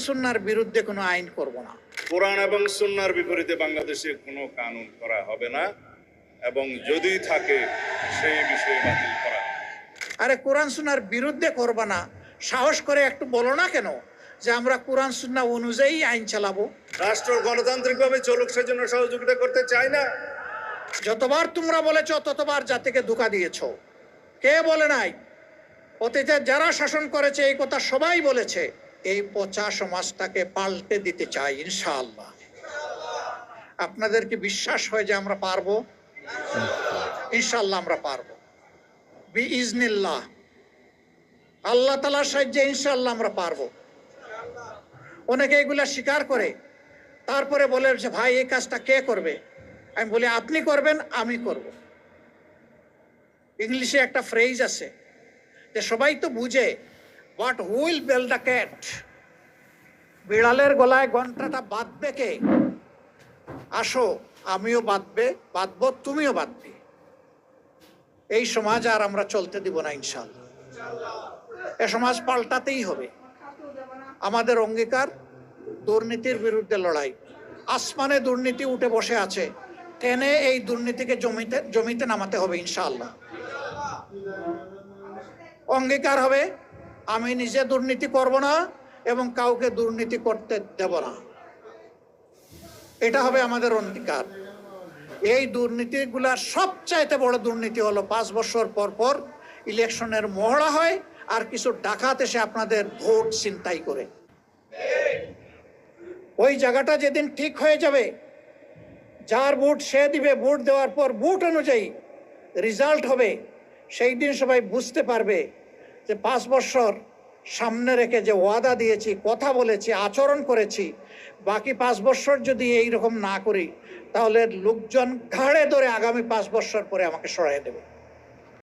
সুন্নাহর বিরুদ্ধে কোনো আইন করব না। কোরআন এবং সুন্নাহর বিপরীতে বাংলাদেশে কোনো কানুন করা হবে না, এবং যদি থাকে সেই বিষয়ে বাতিল করা। আরে কোরআন সুন্নাহর বিরুদ্ধে করবা না, সাহস করে একটু বলো না কেন যে আমরা কোরআন সুন্নাহ অনুযায়ী আইন চালাবো। রাষ্ট্র গণতান্ত্রিকভাবে চলুক, সেজন্য সহযোগিতা করতে চাই না। যতবার তোমরা বলেছ ততবার জাতিকে ধোঁকা দিয়েছ। কে বলে নাই? অতীতে যারা শাসন করেছে এই কথা সবাই বলেছে। এই পচা সমাজটাকে পাল্টে দিতে চাই ইনশাআল্লাহ। আপনাদের কি বিশ্বাস হয় যে আমরা পারবো? ইনশাআল্লাহ আমরা পারবো বিইজনিল্লাহ। আল্লাহ তাআলার সাহায্যে ইনশাআল্লাহ আমরা পারবো। অনেকে এগুলা স্বীকার করে, তারপরে বলে যে ভাই এই কাজটা কে করবে? আমি বলি আপনি করবেন, আমি করব। ইংলিশে একটা ফ্রেজ আছে যে সবাই তো বুঝে, but who will bell the cat, বিড়ালের গলায় ঘন্টাটা বাঁধবে কে? আসো আমিও বাঁধবো, তুমিও বাঁধবে। এই সমাজ আর আমরা চলতে দিব না ইনশাআল্লাহ। এ সমাজ পাল্টাতেই হবে। আমাদের অঙ্গীকার দুর্নীতির বিরুদ্ধে লড়াই। আসমানে দুর্নীতি উঠে বসে আছে, টেনে এই দুর্নীতিকে জমিতে নামাতে হবে ইনশাআল্লাহ। অঙ্গীকার হবে আমি নিজে দুর্নীতি করব না এবং কাউকে দুর্নীতি করতে দেব না। এটা হবে আমাদের অঙ্গীকার। এই দুর্নীতিগুলার সবচাইতে বড় দুর্নীতি হলো 5 বছর পর পর ইলেকশনের মহড়া হয় আর কিছু ডাকাত এসে আপনাদের ভোট ছিনতাই করে। ওই জায়গাটা যেদিন ঠিক হয়ে যাবে, যার ভোট সে দিবে, ভোট দেওয়ার পর ভোট অনুযায়ী রেজাল্ট হবে, সেই দিন সবাই বুঝতে পারবে যে 5 বছর সামনে রেখে যে ওয়াদা দিয়েছি, কথা বলেছি, আচরণ করেছি, বাকি 5 বছর যদি এইরকম না করি তাহলে লোকজন ঘাড়ে ধরে আগামী 5 বছর পরে আমাকে সরাই দেবে।